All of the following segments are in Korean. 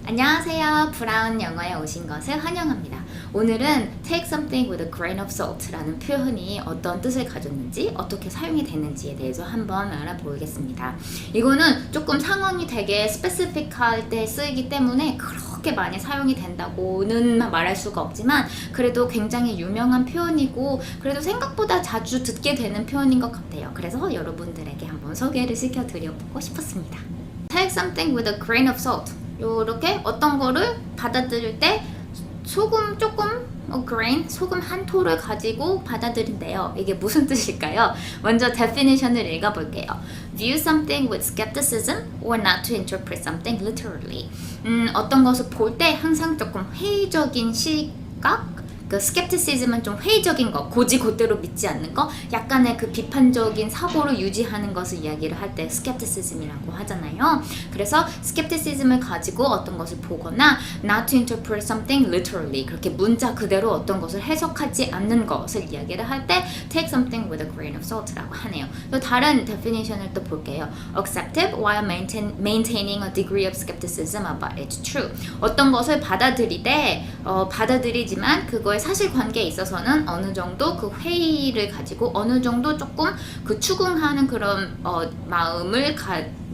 안녕하세요. 브라운 영어에 오신 것을 환영합니다. 오늘은 take something with a grain of salt라는 표현이 어떤 뜻을 가졌는지, 어떻게 사용이 되는지에 대해서 한번 알아보겠습니다. 이거는 조금 상황이 되게 스페시픽할 때 쓰이기 때문에 그렇게 많이 사용이 된다고는 말할 수가 없지만 그래도 굉장히 유명한 표현이고 그래도 생각보다 자주 듣게 되는 표현인 것 같아요. 그래서 여러분들에게 한번 소개를 시켜드려보고 싶었습니다. Take something with a grain of salt. 요렇게 어떤 거를 받아들일 때 소금 조금, grain, 소금 한 토를 가지고 받아들인대요. 이게 무슨 뜻일까요? 먼저 definition을 읽어볼게요. View something with skepticism or not to interpret something literally. 어떤 것을 볼 때 항상 조금 회의적인 시각? 그 skepticism은 좀 회의적인 거, 곧이곧대로 믿지 않는 거, 약간의 그 비판적인 사고를 유지하는 것을 이야기를 할 때 skepticism이라고 하잖아요. 그래서 skepticism을 가지고 어떤 것을 보거나 not to interpret something literally, 그렇게 문자 그대로 어떤 것을 해석하지 않는 것을 이야기를 할 때 take something with a grain of salt라고 하네요. 또 다른 definition을 또 볼게요. Accepted while maintaining a degree of skepticism about its truth. 어떤 것을 받아들이되 받아들이지만 그거에 사실관계에 있어서는 어느 정도 그 회의를 가지고 어느 정도 조금 그 추궁하는 그런 마음을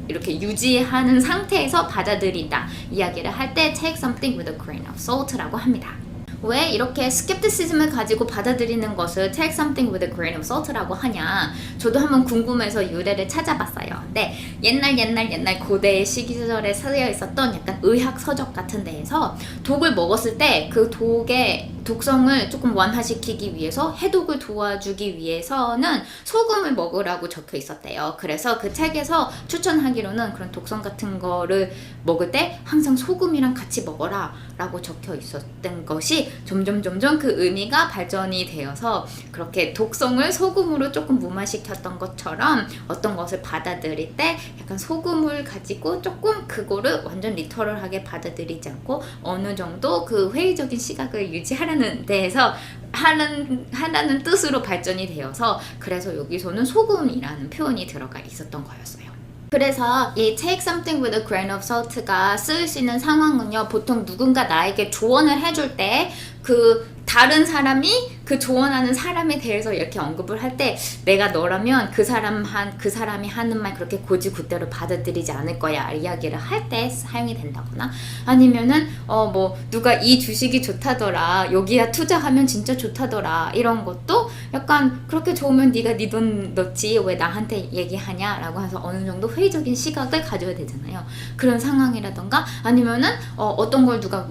이렇게 유지하는 상태에서 받아들인다 이야기를 할 때 take something with a grain of salt라고 합니다. 왜 이렇게 스캡티시즘을 가지고 받아들이는 것을 take something with a grain of salt라고 하냐, 저도 한번 궁금해서 유래를 찾아봤어요. 근데 옛날 고대 시기절에 쓰여 있었던 약간 의학 서적 같은 데에서 독을 먹었을 때 그 독의 독성을 조금 완화시키기 위해서, 해독을 도와주기 위해서는 소금을 먹으라고 적혀 있었대요. 그래서 그 책에서 추천하기로는 그런 독성 같은 거를 먹을 때 항상 소금이랑 같이 먹어라 라고 적혀 있었던 것이 점점 그 의미가 발전이 되어서 그렇게 독성을 소금으로 조금 무마시켰던 것처럼 어떤 것을 받아들일 때 약간 소금을 가지고 조금 그거를 완전 리터럴하게 받아들이지 않고 어느 정도 그 회의적인 시각을 유지하라는 데에서 하라는 뜻으로 발전이 되어서 그래서 여기서는 소금이라는 표현이 들어가 있었던 거였어요. 그래서 이 take something with a grain of salt가 쓰이시는 상황은요, 보통 누군가 나에게 조언을 해줄 때 그 다른 사람이 그 조언하는 사람에 대해서 이렇게 언급을 할 때 내가 너라면 그 사람이 하는 말 그렇게 곧이곧대로 받아들이지 않을 거야 이야기를 할 때 사용이 된다거나, 아니면은 누가 이 주식이 좋다더라, 여기야 투자하면 진짜 좋다더라, 이런 것도 약간 그렇게 좋으면 네가 네 돈 넣지 왜 나한테 얘기하냐 라고 해서 어느 정도 회의적인 시각을 가져야 되잖아요. 그런 상황이라던가, 아니면은 어떤 걸 누가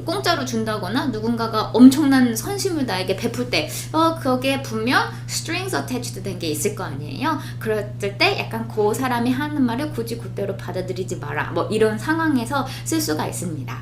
공짜로 준다거나 누군가가 엄청난 선심을 나에게 베풀 때 거기에 분명 strings attached 된 게 있을 거 아니에요. 그랬을 때 약간 그 사람이 하는 말을 곧이곧대로 받아들이지 마라, 이런 상황에서 쓸 수가 있습니다.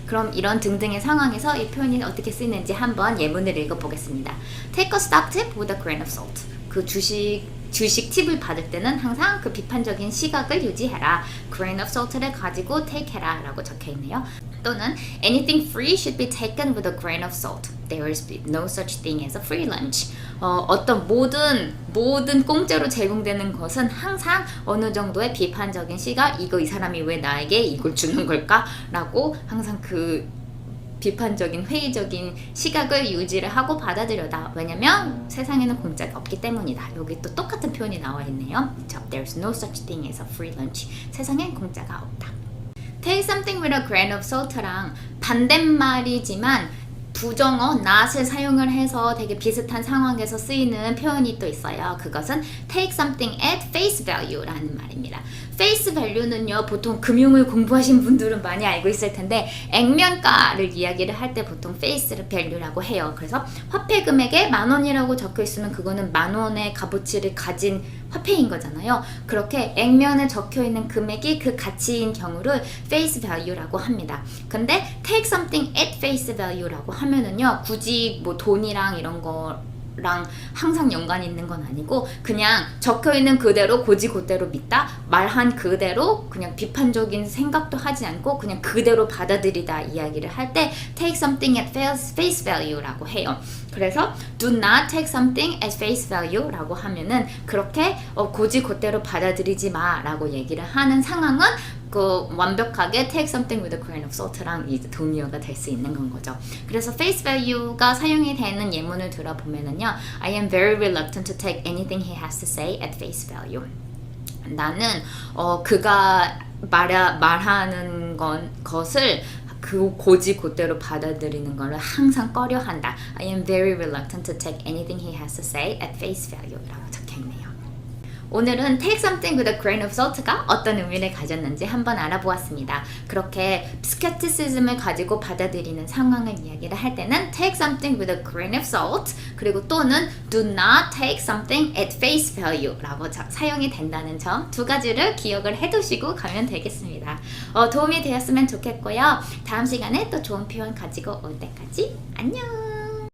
그럼 이런 등등의 상황에서 이 표현이 어떻게 쓰이는지 한번 예문을 읽어보겠습니다. Take a stock tip with a grain of salt. 그 주식 팁을 받을 때는 항상 그 비판적인 시각을 유지해라. grain of salt를 가지고 take 해라 라고 적혀있네요. 또는 anything free should be taken with a grain of salt. There is no such thing as a free lunch. 어떤 모든 공짜로 제공되는 것은 항상 어느 정도의 비판적인 시각, 이 사람이 왜 나에게 이걸 주는 걸까? 라고 항상 그 비판적인 회의적인 시각을 유지를 하고 받아들여다. 왜냐면 세상에는 공짜가 없기 때문이다. 여기 또 똑같은 표현이 나와 있네요. There's no such thing as a free lunch. 세상엔 공짜가 없다. Take something with a grain of salt랑 반대말이지만 부정어 not을 사용을 해서 되게 비슷한 상황에서 쓰이는 표현이 또 있어요. 그것은 take something at face value라는 말입니다. face value는요, 보통 금융을 공부하신 분들은 많이 알고 있을 텐데 액면가를 이야기를 할 때 보통 face value라고 해요. 그래서 화폐 금액에 10,000원이라고 적혀 있으면 그거는 10,000원의 값어치를 가진 화폐인 거잖아요. 그렇게 액면에 적혀 있는 금액이 그 가치인 경우를 face value라고 합니다. 근데 take something at face value라고 하면은요, 굳이 돈이랑 이런 거랑 항상 연관이 있는 건 아니고 그냥 적혀있는 그대로 곧이곧대로 믿다, 말한 그대로 그냥 비판적인 생각도 하지 않고 그냥 그대로 받아들이다 이야기를 할 때 take something at face value라고 해요. 그래서 do not take something as face value 라고 하면은 그렇게 곧이곧대로 받아들이지 마 라고 얘기를 하는 상황은 그 완벽하게 take something with a grain of salt랑 이제 동의어가 될 수 있는 건 거죠. 그래서 face value가 사용이 되는 예문을 들어보면은요, I am very reluctant to take anything he has to say at face value. 나는 그가 말하는 것을 그 고지고대로 받아들이는 것을 항상 꺼려한다. I am very reluctant to take anything he has to say at face value 라고 적혀있네요. 오늘은 take something with a grain of salt가 어떤 의미를 가졌는지 한번 알아보았습니다. 그렇게 skepticism을 가지고 받아들이는 상황을 이야기를 할 때는 take something with a grain of salt 그리고 또는 do not take something at face value 라고 사용이 된다는 점 두 가지를 기억을 해두시고 가면 되겠습니다. 도움이 되었으면 좋겠고요. 다음 시간에 또 좋은 표현 가지고 올 때까지 안녕!